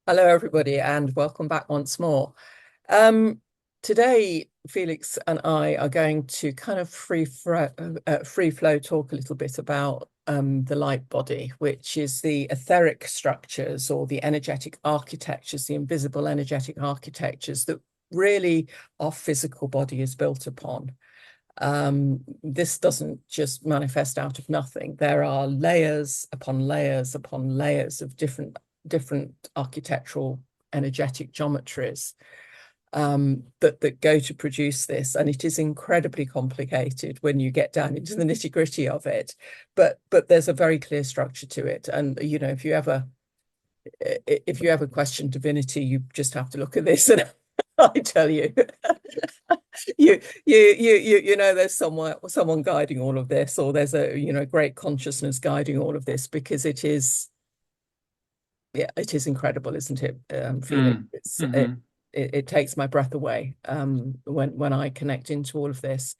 Hello, everybody, and welcome back once more. Um, Today, Felix and I are going to kind of free flow talk a little bit about the light body, which is the etheric structures or the energetic architectures, the invisible energetic architectures that really our physical body is built upon. This doesn't just manifest out of nothing. There are layers upon layers upon layers of different architectural energetic geometries that go to produce this, and it is incredibly complicated when you get down into the nitty-gritty of it. But there's a very clear structure to it, and you know, if you ever question divinity, you just have to look at this, and I tell you, you know, there's someone guiding all of this, or there's a great consciousness guiding all of this, because it is, yeah, it is incredible, isn't it, Felix? Mm-hmm. It takes my breath away when I connect into all of this.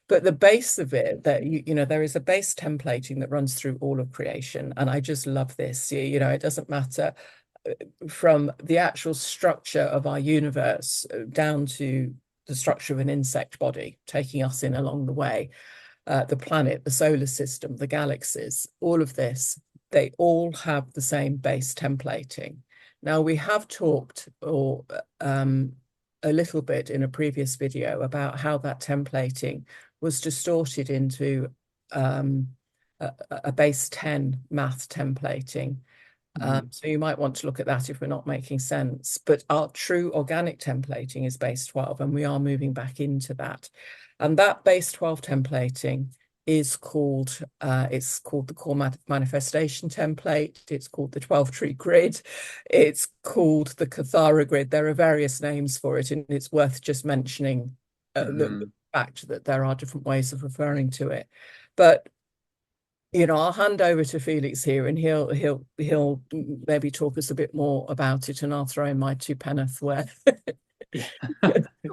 But the base of it, that you know, there is a base templating that runs through all of creation, and I just love this. You know, it doesn't matter from the actual structure of our universe down to the structure of an insect body, taking us in along the way, the planet, the solar system, the galaxies, all of this, they all have the same base templating. Now, we have talked a little bit in a previous video about how that templating was distorted into a base 10 math templating. So you might want to look at that if we're not making sense. But our true organic templating is base 12, and we are moving back into that. And that base 12 templating is called the core manifestation template. It's called the 12 tree grid. It's called the Kathara grid. There are various names for it, and it's worth just mentioning the fact that there are different ways of referring to it. But you know, I'll hand over to Felix here, and he'll maybe talk us a bit more about it, and I'll throw in my two penneth where Yeah,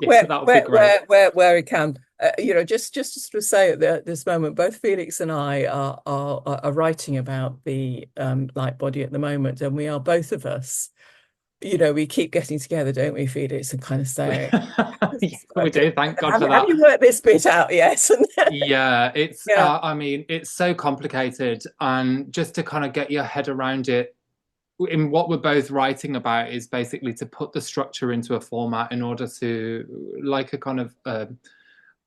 yeah, that would be great. where he can. You know, just to sort of say at this moment, both Felix and I are writing about the light body at the moment, and we are, both of us, you know, we keep getting together, don't we, Felix, and kind of saying, Yeah, we do. Thank God for have that. you worked this bit out yet? Yeah, it's Yeah. I mean, it's so complicated, and just to kind of get your head around it, in what we're both writing about is basically to put the structure into a format in order to, like a kind of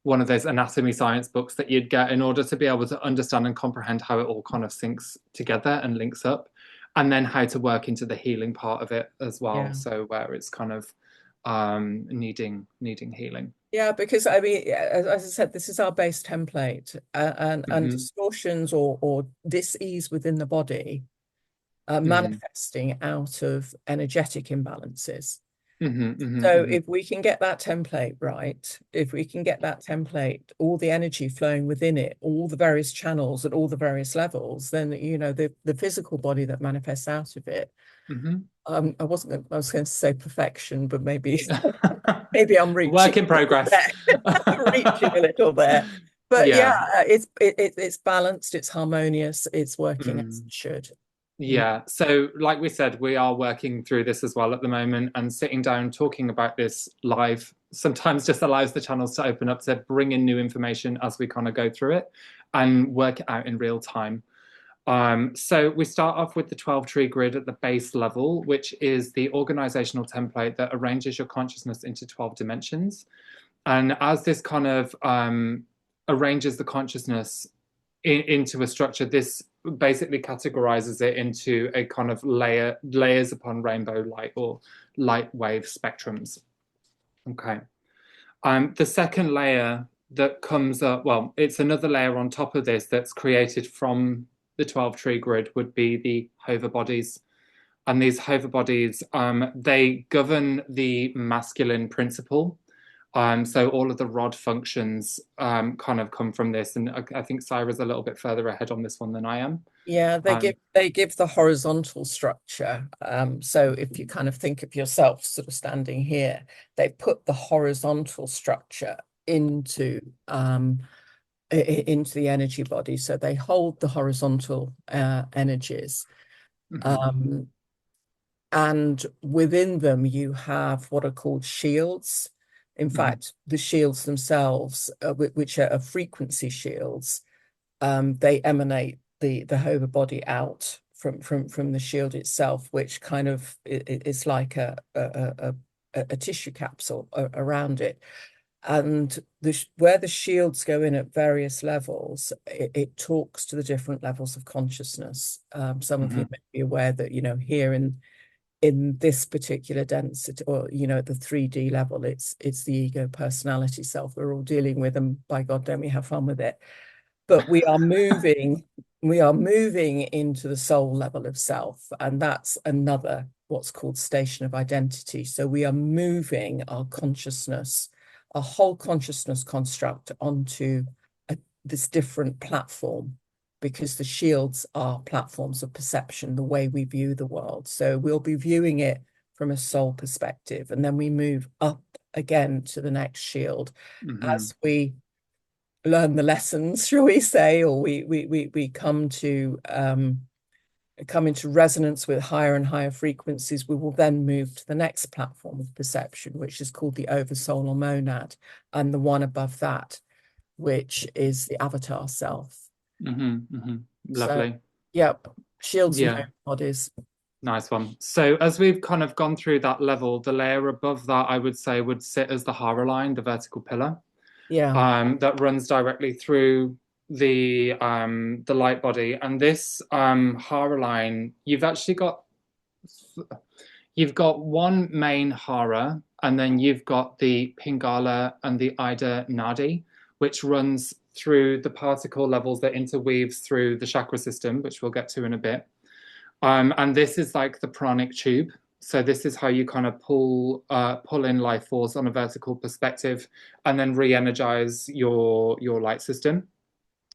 one of those anatomy science books that you'd get, in order to be able to understand and comprehend how it all kind of syncs together and links up, and then how to work into the healing part of it as well. Yeah. So where it's kind of needing healing. Yeah, because I mean, as I said, this is our base template, and Hmm. distortions or dis-ease within the body Hmm. manifesting out of energetic imbalances. Hmm. So Hmm. if we can get that template right, if we can get that template, all the energy flowing within it, all the various channels at all the various levels, then you know the physical body that manifests out of it. Hmm. I was going to say perfection, but maybe I'm reaching Work in a little progress. there, reaching a little there. But yeah, Yeah. it's balanced, it's harmonious, it's working as Mm. it should. Mm. Yeah. So, like we said, we are working through this as well at the moment, and sitting down talking about this live sometimes just allows the channels to open up to bring in new information as we kind of go through it and work it out in real time. So we start off with the 12 tree grid at the base level, which is the organizational template that arranges your consciousness into 12 dimensions. And as this kind of arranges the consciousness into a structure, this basically categorizes it into a kind of layers upon rainbow light, or light wave spectrums. Okay. The second layer that comes up, well, it's another layer on top of this that's created from the 12 tree grid, would be the hover bodies. And these hover bodies, they govern the masculine principle. So all of the rod functions kind of come from this, and I think Saira's a little bit further ahead on this one than I am. Yeah, Um, they give the horizontal structure. So if you kind of think of yourself sort of standing here, they put the horizontal structure into into the energy body. So they hold the horizontal energies. mhm, Um, And within them, you have what are called shields. In Mhm. fact, the shields themselves, which are frequency shields, they emanate the Hover body out from the shield itself, which kind of is like a tissue capsule around it. And where the shields go in at various levels, it talks to the different levels of consciousness. Some of you Mhm. may be aware that, here in this particular density, or at the 3D level, it's the ego, personality, self we're all dealing with, and by God, don't we have fun with it. But we are moving into the soul level of self, and that's another what's called station of identity. So we are moving our consciousness, our whole consciousness construct, onto this different platform, because the shields are platforms of perception, the way we view the world. So we'll be viewing it from a soul perspective, and then we move up again to the next shield Mhm. as we learn the lessons, shall we say, or we come into resonance with higher and higher frequencies. We will then move to the next platform of perception, which is called the oversoul or monad, and the one above that, which is the avatar self. Mhm. Mhm. So, Lovely. yep, shields and Yeah. home bodies. Nice one. So as we've kind of gone through that level, the layer above that, I would say, would sit as the Hara line, the vertical pillar, Yeah. that runs directly through the light body. And this Hara line, you've got one main Hara, and then you've got the Pingala and the Ida Nadi, which runs through the particle levels that interweaves through the chakra system, which we'll get to in a bit. And this is like the pranic tube. So this is how you kind of pull in life force on a vertical perspective, and then re-energize your light system.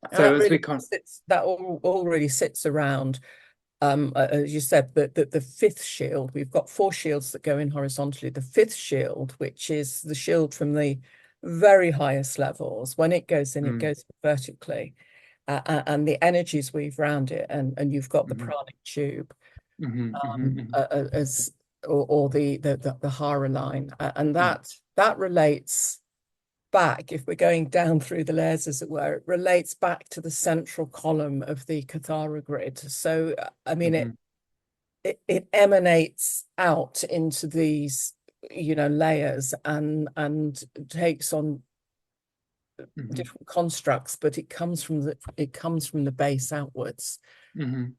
And So that as we really kind, sits, that already sits around, as you said, the fifth shield. We've got four shields that go in horizontally. The fifth shield, which is the shield from the very highest levels, when it goes in, it mm, goes vertically, and the energies weave around it, and you've got the mhm, pranic tube, mhm, um, mhm, as or the Hara line, and mhm, that relates back, if we're going down through the layers, as it were, it relates back to the central column of the Kathara grid. So, I mean, mhm, it emanates out into these, layers, and takes on mhm, different constructs, but it comes from the base outwards. mhm,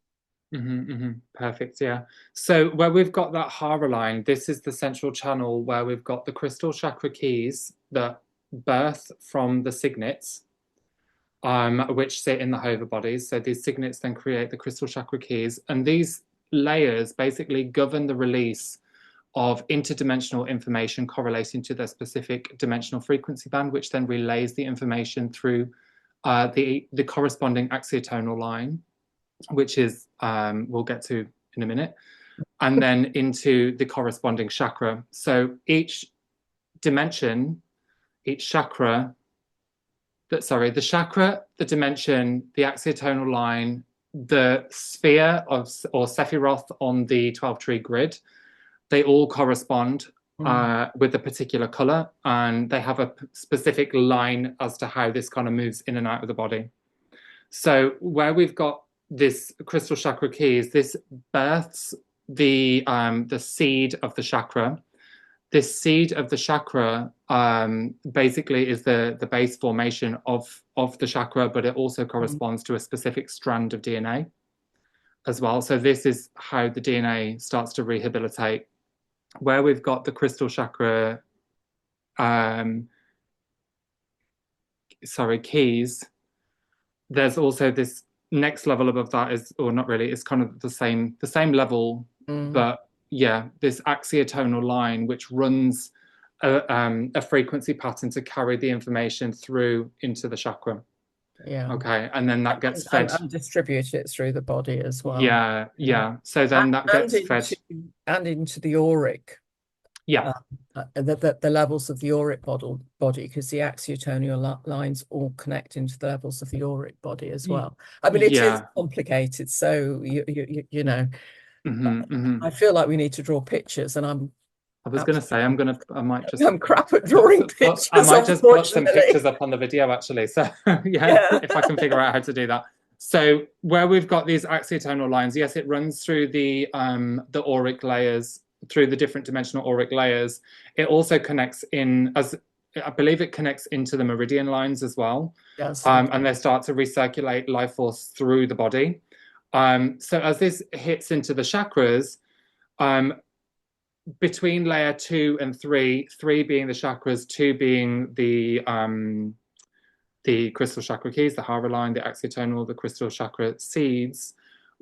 mhm, mhm. Perfect. Yeah. So where we've got that Hara line, this is the central channel where we've got the crystal chakra keys that birth from the signets, which sit in the hover bodies. So these signets then create the crystal chakra keys, and these layers basically govern the release of interdimensional information correlating to their specific dimensional frequency band, which then relays the information through the corresponding axiotonal line, which is we'll get to in a minute, and then into the corresponding chakra. So each dimension, each chakra the chakra, the dimension, the axiotonal line, the sphere of or Sephiroth on the 12 tree grid, they all correspond Mm. with a particular color, and they have a specific line as to how this kind of moves in and out of the body. So where we've got this crystal chakra keys, this births the seed of the chakra. This seed of the chakra basically is the base formation of the chakra, but it also Mm. corresponds to a specific strand of DNA as well. So this is how the DNA starts to rehabilitate. Where we've got the crystal chakra, um, keys, there's also this next level above that is, or not really, it's kind of the same level, Mm. but yeah, this axiotonal line which runs a frequency pattern to carry the information through into the chakra. Yeah. Okay, and then that and, gets and, fed. and distribute it through the body as well. Yeah, Yeah. yeah. So then that And gets fed. into the auric, Yeah. uh, the levels of the auric body, because the axiotonal lines all connect into the levels of the auric body as well. I mean, it is Yeah. complicated, so you know. Hmm. I feel like we need to draw pictures, and I'm I was going to say absolutely I might just I'm crap at drawing I pictures, might just put some unfortunately. pictures up on the video actually. So yeah, Yeah. if I can figure out how to do that. So where we've got these axiotonal lines, yes, it runs through the auric layers, through the different dimensional auric layers. It also connects in, as I believe it connects into the meridian lines as well. Yes. Okay. And they start to recirculate life force through the body. So as this hits into the chakras, um, between layer 2 and 3, 3 being the chakras, 2 being the crystal chakra keys, the hara line, the axiotonal, the crystal chakra seeds,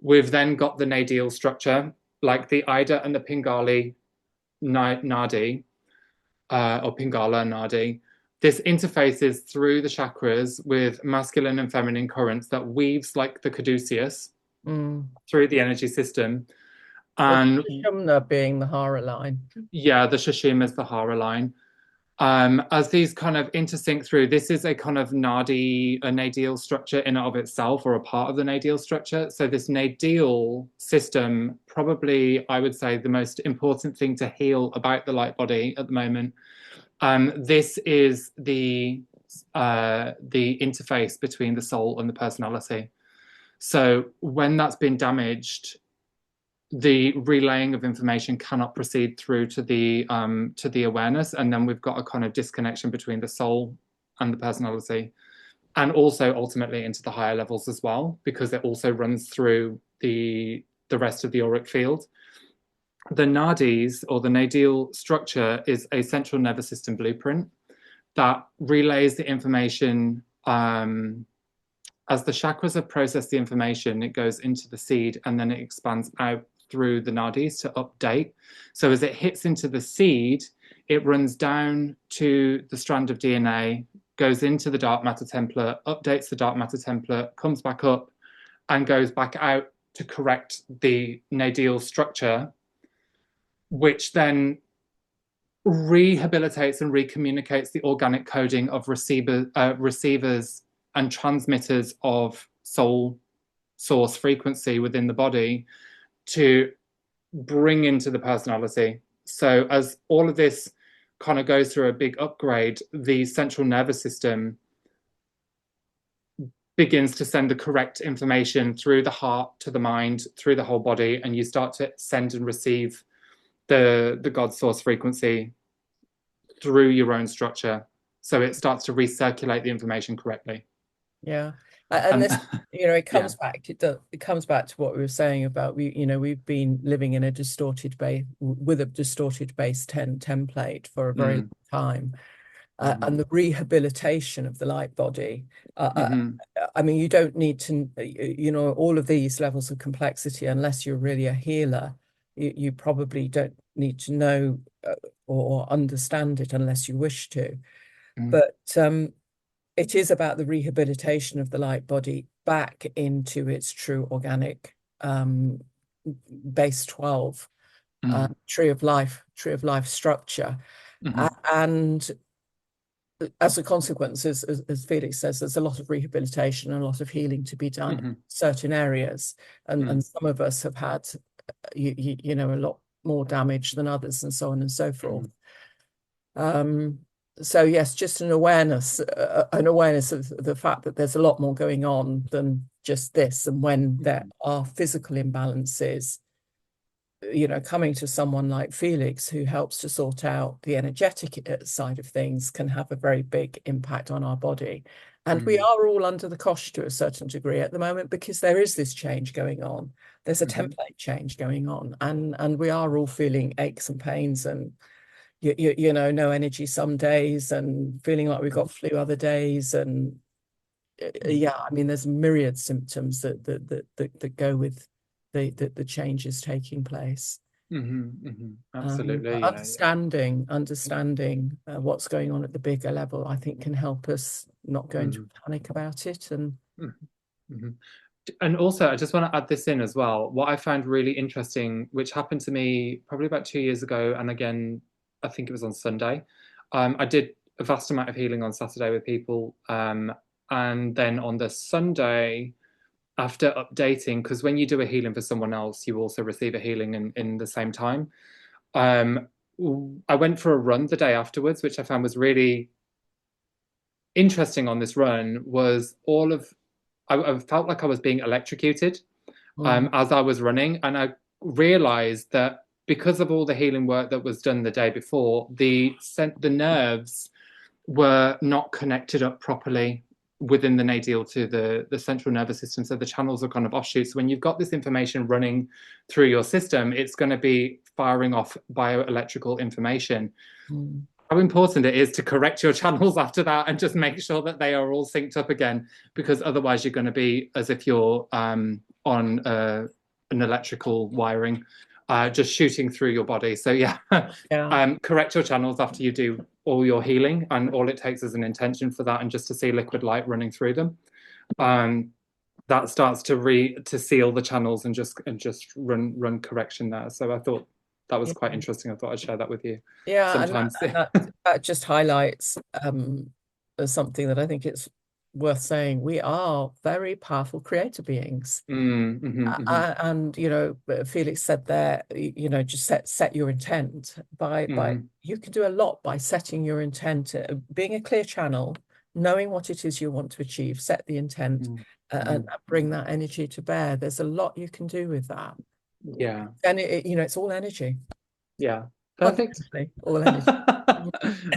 we've then got the nadial structure, like the Ida and the Pingali nadi, or Pingala nadi. This interfaces through the chakras with masculine and feminine currents that weaves like the caduceus Mm. through the energy system. The And Shumna being the Hara line. yeah, the Shashim is the hara line. As these kind of intersync through, this is a kind of a nadial structure in and of itself, or a part of the nadial structure. So this nadial system, probably, I would say, the most important thing to heal about the light body at the moment. This is the interface between the soul and the personality. So when that's been damaged, the relaying of information cannot proceed through to the awareness, and then we've got a kind of disconnection between the soul and the personality, and also ultimately into the higher levels as well, because it also runs through the rest of the auric field. The nadis, or the nadial structure, is a central nervous system blueprint that relays the information. As the chakras have processed the information, it goes into the seed and then it expands out through the nadis to update. So as it hits into the seed, it runs down to the strand of DNA, goes into the dark matter template, updates the dark matter template, comes back up, and goes back out to correct the nadial structure, which then rehabilitates and recommunicates the organic coding of receivers and transmitters of soul source frequency within the body to bring into the personality. So as all of this kind of goes through a big upgrade, the central nervous system begins to send the correct information through the heart to the mind, through the whole body, and you start to send and receive the God source frequency through your own structure. So it starts to recirculate the information correctly. Yeah. And And this, it yeah. comes back, it comes back to what we were saying about we've been living in a distorted base with a distorted base 10 template for a very long Mm, time. mm-hmm, And the rehabilitation of the light body. mm-hmm, I mean, you don't need to, all of these levels of complexity, unless you're really a healer, you probably don't need to know or understand it unless you wish to. mm-hmm, But it is about the rehabilitation of the light body back into its true organic base 12 mm-hmm, tree of life structure. mm-hmm, And as a consequence, as Felix says, there's a lot of rehabilitation and a lot of healing to be done in mm-hmm, certain areas. And some of us have had, a lot more damage than others, and so on and so forth. Um, so yes, just an awareness of the fact that there's a lot more going on than just this. And when there are physical imbalances, coming to someone like Felix, who helps to sort out the energetic side of things, can have a very big impact on our body. And we mm-hmm, are all under the cosh to a certain degree at the moment, because there is this change going on. There's a mm-hmm, template change going on, and we are all feeling aches and pains, and no energy some days, and feeling like we've got flu other days, and yeah, I mean, there's myriad symptoms that go with the changes taking place. mm-hmm, mm-hmm. But Absolutely, yeah, yeah. understanding what's going on at the bigger level, I think, can help us not go into Mm-hmm, panic about it. And mm-hmm. And also, I just want to add this in as well. What I found really interesting, which happened to me probably about 2 years ago, and again, I think it was on Sunday. I did a vast amount of healing on Saturday with people, and then on the Sunday, after updating, because when you do a healing for someone else, you also receive a healing in the same time. Um, I went for a run the day afterwards, which I found was really interesting on this run was I felt like I was being electrocuted Mm, as I was running, and I realized that because of all the healing work that was done the day before, the nerves were not connected up properly within the nadile to the central nervous system. So the channels are kind of offshoots. So when you've got this information running through your system, it's going to be firing off bioelectrical information. mm. How important it is to correct your channels after that and just make sure that they are all synced up again, because otherwise you're going to be as if you're on an electrical wiring, just shooting through your body. So yeah, Yeah. correct your channels after you do all your healing, and all it takes is an intention for that, and just to see liquid light running through them. Um, that starts to seal the channels and just run correction there. So I thought that was Yeah. quite interesting. I thought I'd share that with you. Yeah, and Sometimes, that just highlights something that I think it's worth saying. We are very powerful creator beings. And Felix said there, just set your intent by you can do a lot by setting your intent, being a clear channel, knowing what it is you want to achieve, set the intent, and bring that energy to bear. There's a lot you can do with that. Yeah. And it's all energy. Yeah. Perfect. Fundamentally, all energy.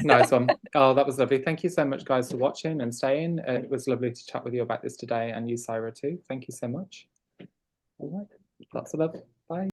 Nice one. Oh, that was lovely. Thank you so much, guys, for watching and staying. It was lovely to chat with you about this today, and you, Saira, too. Thank you so much. All right. Lots of love. Bye.